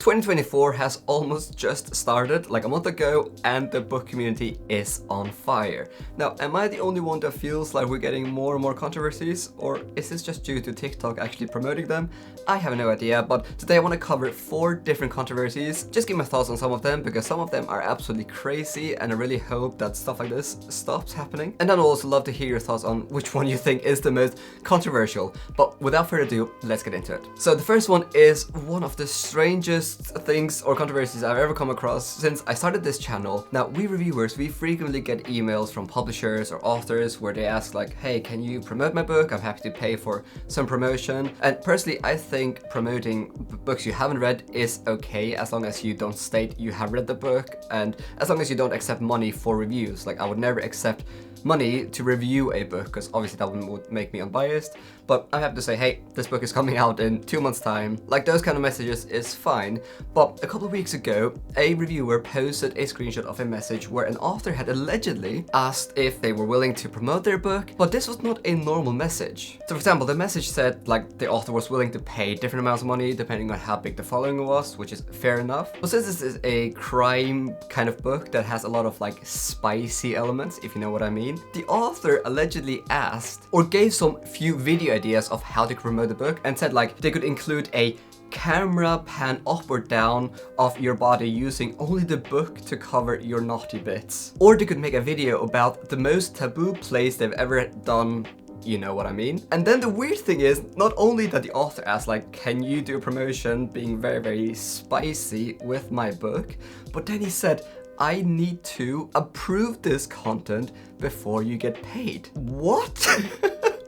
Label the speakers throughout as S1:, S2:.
S1: 2024 has almost just started, like a month ago, and the book community is on fire. Now, am I the only one that feels like we're getting more and more controversies, or is this just due to TikTok actually promoting them? I have no idea, but today I want to cover 4 different controversies, just give my thoughts on some of them, because some of them are absolutely crazy, and I really hope that stuff like this stops happening. And I'd also love to hear your thoughts on which one you think is the most controversial. But without further ado, let's get into it. So the first one is one of the strangest things or controversies I've ever come across since I started this channel. Now, we reviewers, we frequently get emails from publishers or authors where they ask like, hey, can you promote my book? I'm happy to pay for some promotion. And personally, I think promoting books you haven't read is okay as long as you don't state you have read the book and as long as you don't accept money for reviews. Like, I would never accept money to review a book because obviously that would make me unbiased, but I'm happy to say, hey, this book is coming out in 2 months time. Like, those kind of messages is fine. But a couple of weeks ago, a reviewer posted a screenshot of a message where an author had allegedly asked if they were willing to promote their book, but this was not a normal message. So for example, the message said like the author was willing to pay different amounts of money depending on how big the following was, which is fair enough. But since this is a crime kind of book that has a lot of like spicy elements, if you know what I mean, the author allegedly asked or gave some few video ideas of how they could promote the book and said like they could include a camera pan up or down of your body using only the book to cover your naughty bits. Or they could make a video about the most taboo place they've ever done. You know what I mean? And then the weird thing is, not only that the author asked like, can you do a promotion being very, very spicy with my book? But then he said, I need to approve this content before you get paid. What?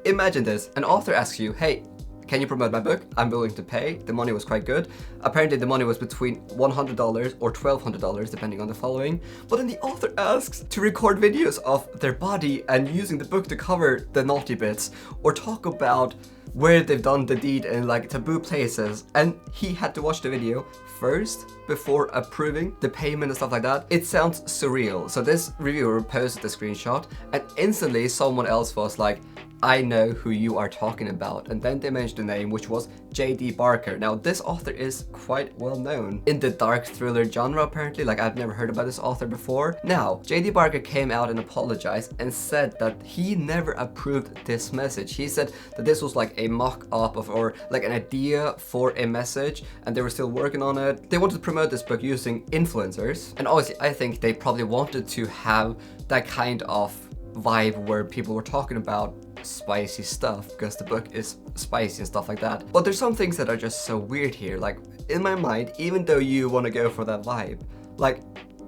S1: Imagine this, an author asks you, hey, can you promote my book? I'm willing to pay. The money was quite good. Apparently the money was between $100 or $1,200 depending on the following. But then the author asks to record videos of their body and using the book to cover the naughty bits or talk about where they've done the deed in like taboo places, and he had to watch the video first before approving the payment and stuff like that. It sounds surreal. So this reviewer posted the screenshot and instantly someone else was like, I know who you are talking about. And then they mentioned the name, which was J.D. Barker. Now, this author is quite well known in the dark thriller genre, apparently. Like, I've never heard about this author before. Now, J.D. Barker came out and apologized and said that he never approved this message. He said that this was like a mock-up of, or like an idea for a message, and they were still working on it. They wanted to promote this book using influencers. And obviously, I think they probably wanted to have that kind of vibe where people were talking about spicy stuff because the book is spicy and stuff like that. But there's some things that are just so weird here. Like, in my mind, even though you want to go for that vibe, like,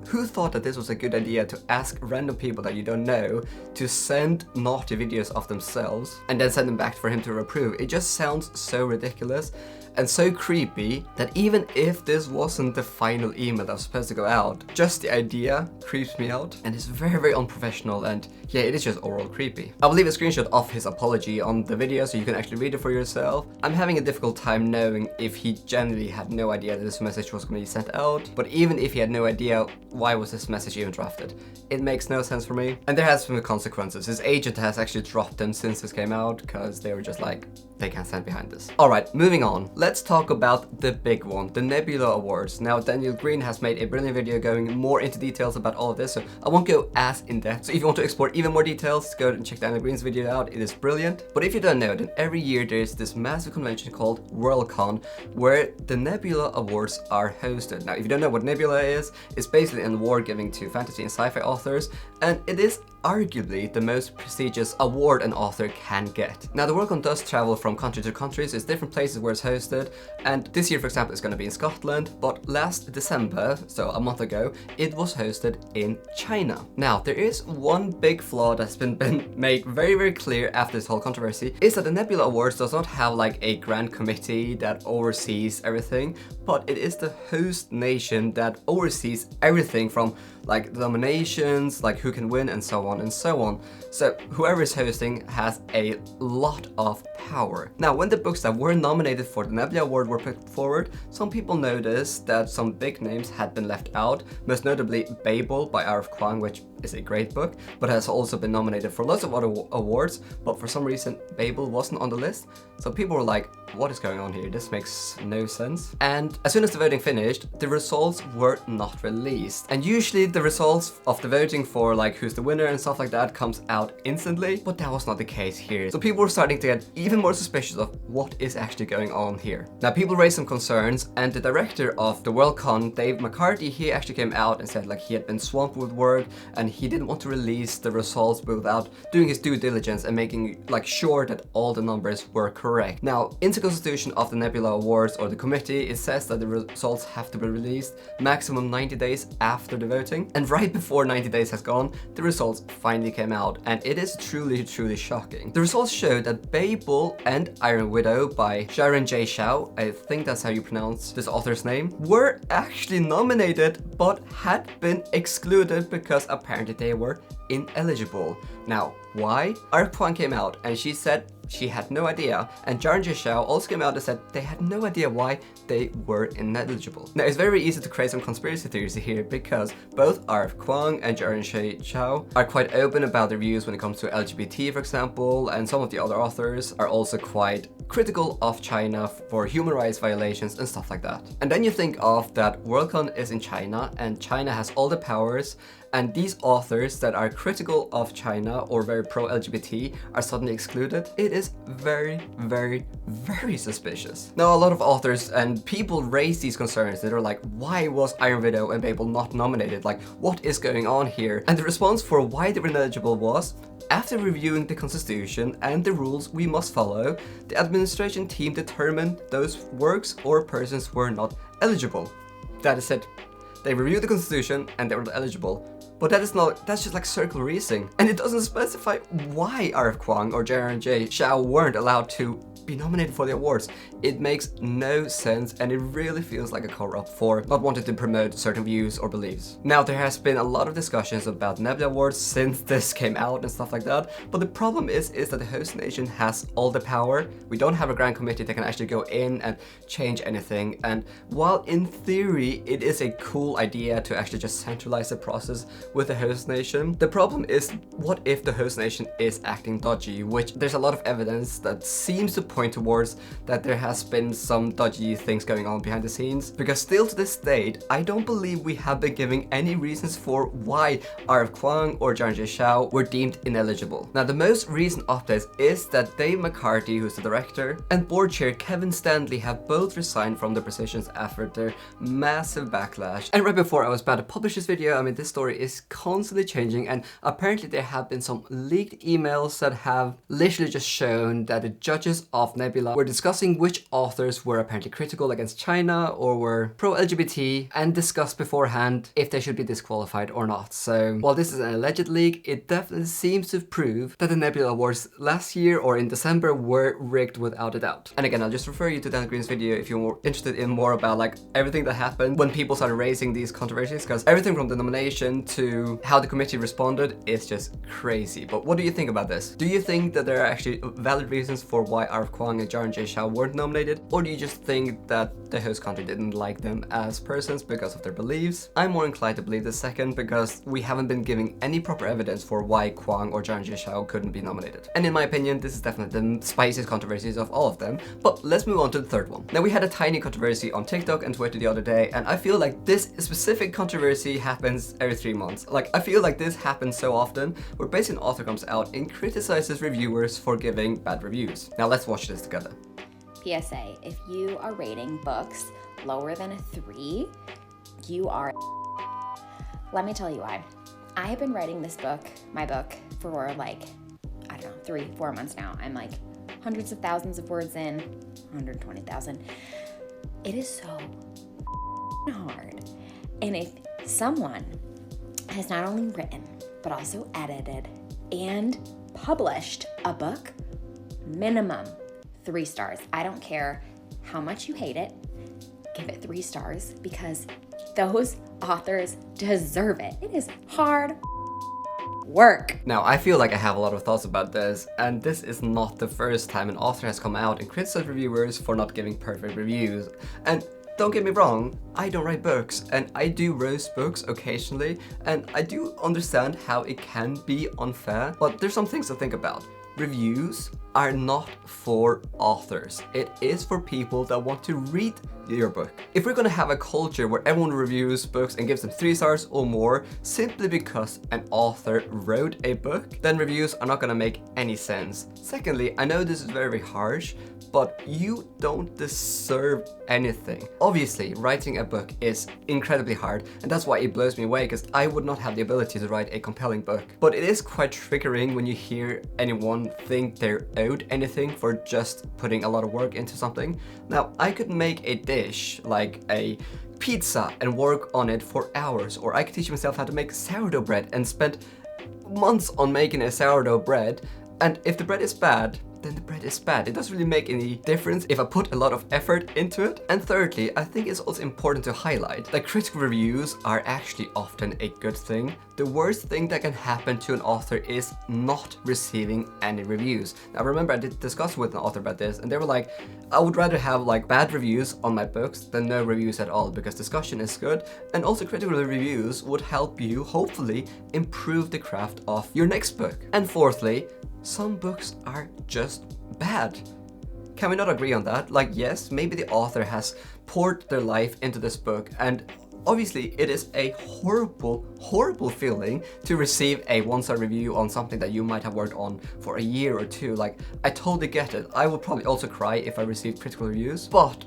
S1: who thought that this was a good idea to ask random people that you don't know to send naughty videos of themselves and then send them back for him to approve? It just sounds so ridiculous and so creepy that even if this wasn't the final email that was supposed to go out, just the idea creeps me out, and it's very, very unprofessional, and yeah, it is just overall creepy. I will leave a screenshot of his apology on the video so you can actually read it for yourself. I'm having a difficult time knowing if he genuinely had no idea that this message was going to be sent out, but even if he had no idea, why was this message even drafted? It makes no sense for me, and there has been consequences. His agent has actually dropped him since this came out because they were just like, they can't stand behind this. Alright, moving on. Let's talk about the big one, the Nebula Awards. Now, Daniel Green has made a brilliant video going more into details about all of this, so I won't go as in-depth. So if you want to explore even more details, go and check Daniel Green's video out. It is brilliant. But if you don't know, then every year there's this massive convention called Worldcon where the Nebula Awards are hosted. Now, if you don't know what Nebula is, it's basically an award giving to fantasy and sci-fi authors, and it is arguably the most prestigious award an author can get. Now, the Worldcon does travel from country to country, so there's different places where it's hosted, and this year, for example, it's going to be in Scotland, but last December, so a month ago, it was hosted in China. Now, there is one big flaw that's been made very, very clear after this whole controversy, is that the Nebula Awards does not have like a grand committee that oversees everything, but it is the host nation that oversees everything from like the nominations, like who can win, and so on and so on. So whoever is hosting has a lot of power. Now, when the books that were nominated for the Nebula Award were put forward, some people noticed that some big names had been left out, most notably Babel by R.F. Kuang, which is a great book, but has also been nominated for lots of other awards, but for some reason Babel wasn't on the list. So people were like, what is going on here? This makes no sense. And as soon as the voting finished, the results were not released. And usually the results of the voting for like who's the winner and stuff like that comes out instantly, but that was not the case here. So people were starting to get even more suspicious of what is actually going on here. Now people raised some concerns, and the director of the Worldcon, Dave McCarthy, he actually came out and said like he had been swamped with work and he didn't want to release the results without doing his due diligence and making like sure that all the numbers were correct. Now, in the constitution of the Nebula Awards or the committee, it says that the results have to be released maximum 90 days after the voting. And right before 90 days has gone, the results finally came out, and it is truly shocking. The results show that Babel and Iron Widow by Sharon J. Shao, I think that's how you pronounce this author's name, were actually nominated but had been excluded because apparently they were ineligible. Now, why? R.F. Kuang came out and she said she had no idea, and Sharon J. Shao also came out and said they had no idea why they were ineligible. Now, it's very easy to create some conspiracy theories here because both R.F. Kuang and Sharon J. Shao are quite open about their views when it comes to LGBT, for example, and some of the other authors are also quite critical of China for human rights violations and stuff like that. And then you think of that Worldcon is in China and China has all the powers, and these authors that are critical of China or very pro-LGBT are suddenly excluded. It is very suspicious. Now, a lot of authors and people raise these concerns. They're like, why was Iron Widow and Babel not nominated? Like, what is going on here? And the response for why they were ineligible was, after reviewing the constitution and the rules we must follow, the administration team determined those works or persons were not eligible. That is it. They reviewed the constitution and they were not eligible. But that's just like circle reasoning. And it doesn't specify why R.F. Kuang or Sharon J. Shao weren't allowed to be nominated for the awards. It makes no sense, and it really feels like a cover-up for not wanting to promote certain views or beliefs. Now, there has been a lot of discussions about Nebula Awards since this came out and stuff like that, but the problem is that the host nation has all the power. We don't have a grand committee that can actually go in and change anything, and while in theory it is a cool idea to actually just centralize the process with the host nation, the problem is, what if the host nation is acting dodgy, which there's a lot of evidence that seems to point towards that there has been some dodgy things going on behind the scenes, because still to this date I don't believe we have been giving any reasons for why R.F. Kuang or Sharon J. Shao were deemed ineligible. Now, the most recent update is that Dave McCarthy, who's the director, and board chair Kevin Stanley have both resigned from their positions after their massive backlash. And right before I was about to publish this video, I mean, this story is constantly changing, and apparently there have been some leaked emails that have literally just shown that the judges of Nebula were discussing which authors were apparently critical against China or were pro-LGBT, and discussed beforehand if they should be disqualified or not. So while this is an alleged leak, it definitely seems to prove that the Nebula Awards last year or in December were rigged without a doubt. And again, I'll just refer you to Dan Green's video if you're more interested in more about like everything that happened when people started raising these controversies, because everything from the nomination to how the committee responded is just crazy. But what do you think about this? Do you think that there are actually valid reasons for why R.F. Kuang and Sharon J. Shao weren't nominated? Or do you just think that the host country didn't like them as persons because of their beliefs? I'm more inclined to believe the second, because we haven't been giving any proper evidence for why Kuang or Sharon J. Shao couldn't be nominated. And in my opinion, this is definitely the spiciest controversies of all of them. But let's move on to the third one. Now, we had a tiny controversy on TikTok and Twitter the other day, and I feel like this specific controversy happens every 3 months. Like, I feel like this happens so often, where basically an author comes out and criticizes reviewers for giving bad reviews. Now let's watch this together.
S2: PSA, if you are rating books lower than a 3, you are... Let me tell you why. I have been writing this book, my book, for like, I don't know, 3-4 months now. I'm like hundreds of thousands of words in, 120,000. It is so hard. And if someone has not only written, but also edited and published a book, minimum 3 stars. I don't care how much you hate it, give it 3 stars, because those authors deserve it. It is hard work.
S1: Now, I feel like I have a lot of thoughts about this, and this is not the first time an author has come out and criticized reviewers for not giving perfect reviews. And don't get me wrong, I don't write books, and I do roast books occasionally, and I do understand how it can be unfair, but there's some things to think about. Reviews are not for authors. It is for people that want to read your book. If we're gonna have a culture where everyone reviews books and gives them 3 stars or more simply because an author wrote a book, then reviews are not gonna make any sense. Secondly, I know this is very harsh, but you don't deserve anything. Obviously, writing a book is incredibly hard, and that's why it blows me away, because I would not have the ability to write a compelling book. But it is quite triggering when you hear anyone think they're owed anything for just putting a lot of work into something. Now, I could make a dish like a pizza and work on it for hours, or I could teach myself how to make sourdough bread and spend months on making a sourdough bread, and if the bread is bad, then the bread is bad. It doesn't really make any difference if I put a lot of effort into it. And thirdly, I think it's also important to highlight that critical reviews are actually often a good thing. The worst thing that can happen to an author is not receiving any reviews. Now remember, I did discuss with an author about this, and they were like, I would rather have like bad reviews on my books than no reviews at all, because discussion is good, and also critical reviews would help you hopefully improve the craft of your next book. And fourthly, some books are just bad. Can we not agree on that? Like, yes, maybe the author has poured their life into this book, and obviously it is a horrible feeling to receive a 1-star review on something that you might have worked on for a year or two. Like, I totally get it. I would probably also cry if I received critical reviews, but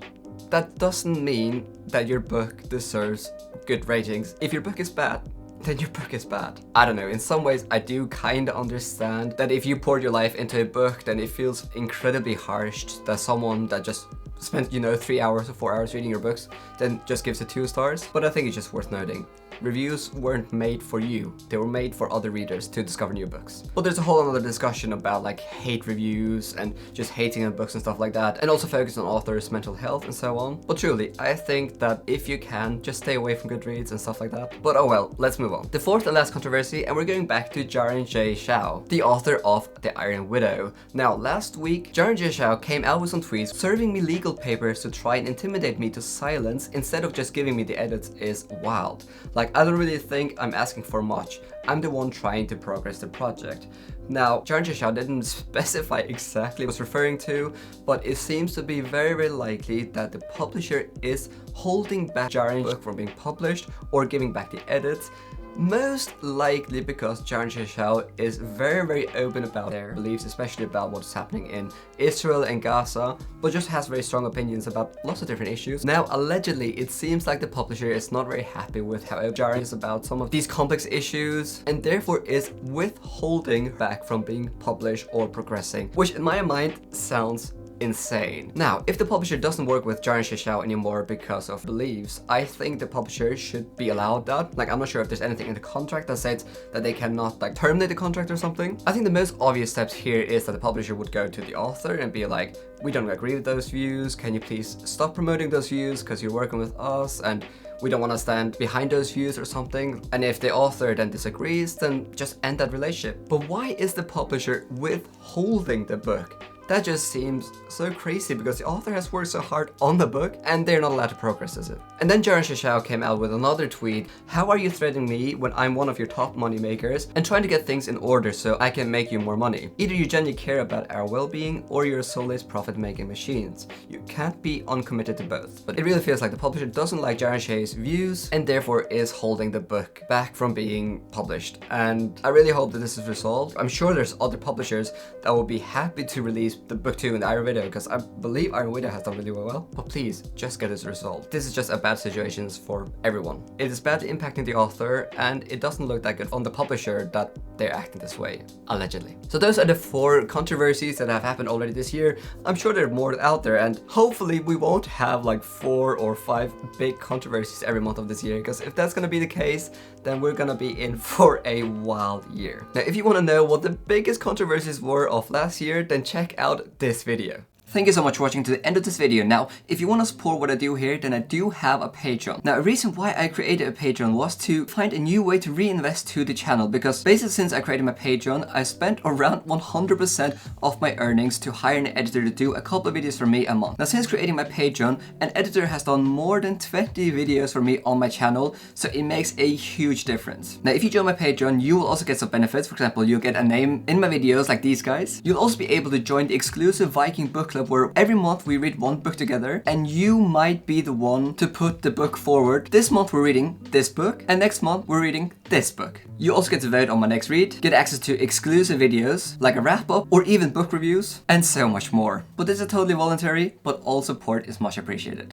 S1: that doesn't mean that your book deserves good ratings. If your book is bad, then your book is bad. I don't know, in some ways I do kinda understand that if you poured your life into a book, then it feels incredibly harsh that someone that just spent, 3 hours or 4 hours reading your books then just gives it 2 stars. But I think it's just worth noting. Reviews weren't made for you, they were made for other readers to discover new books. But there's a whole other discussion about like hate reviews and just hating on books and stuff like that, and also focus on authors' mental health and so on. But truly, I think that if you can, just stay away from Goodreads and stuff like that. But oh well, let's move on. The fourth and last controversy, and we're going back to Jaren J. Shao, the author of The Iron Widow. Now, last week, Jaren J. Shao came out with some tweets serving me legal papers to try and intimidate me to silence instead of just giving me the edits is wild. Like, I don't really think I'm asking for much. I'm the one trying to progress the project. Now, Jaren J. Shao didn't specify exactly what he was referring to, but it seems to be very likely that the publisher is holding back Jaren's book from being published or giving back the edits. Most likely because Jaren J. Shao is very open about their beliefs, especially about what's happening in Israel and Gaza, but just has very strong opinions about lots of different issues. Now, allegedly, it seems like the publisher is not very happy with how Jaren is about some of these complex issues, and therefore is withholding back from being published or progressing, which in my mind sounds insane. Now, if the publisher doesn't work with Jaren J. Shao anymore because of beliefs, I think the publisher should be allowed that. Like, I'm not sure if there's anything in the contract that says that they cannot like terminate the contract or something. I think the most obvious steps here is that the publisher would go to the author and be like, we don't agree with those views, can you please stop promoting those views because you're working with us and we don't want to stand behind those views or something. And if the author then disagrees, then just end that relationship. But why is the publisher withholding the book? That just seems so crazy because the author has worked so hard on the book and they're not allowed to progress, is it? And then Jaren J. Shao came out with another tweet. How are you threatening me when I'm one of your top money makers and trying to get things in order so I can make you more money? Either you genuinely care about our well-being or you're soulless profit-making machines. You can't be uncommitted to both. But it really feels like the publisher doesn't like Jaren J.'s views and therefore is holding the book back from being published. And I really hope that this is resolved. I'm sure there's other publishers that will be happy to release the book 2 in the Iron Widow, because I believe Iron Widow has done really well. But please, just get this resolved. This is just a bad situation for everyone. It is badly impacting the author, and it doesn't look that good on the publisher that they're acting this way, allegedly. So those are the 4 controversies that have happened already this year. I'm sure there are more out there, and hopefully we won't have like 4 or 5 big controversies every month of this year, because if that's gonna be the case, then we're gonna be in for a wild year. Now, if you want to know what the biggest controversies were of last year, then check out this video. Thank you so much for watching to the end of this video. Now, if you want to support what I do here, then I do have a Patreon. Now, a reason why I created a Patreon was to find a new way to reinvest to the channel, because basically since I created my Patreon, I spent around 100% of my earnings to hire an editor to do a couple of videos for me a month. Now, since creating my Patreon, an editor has done more than 20 videos for me on my channel, so it makes a huge difference. Now, if you join my Patreon, you will also get some benefits. For example, you'll get a name in my videos like these guys. You'll also be able to join the exclusive Viking book club where every month we read one book together, and you might be the one to put the book forward. This month we're reading this book, and next month we're reading this book. You also get to vote on my next read, get access to exclusive videos like a wrap-up or even book reviews, and so much more. But this is totally voluntary, but all support is much appreciated.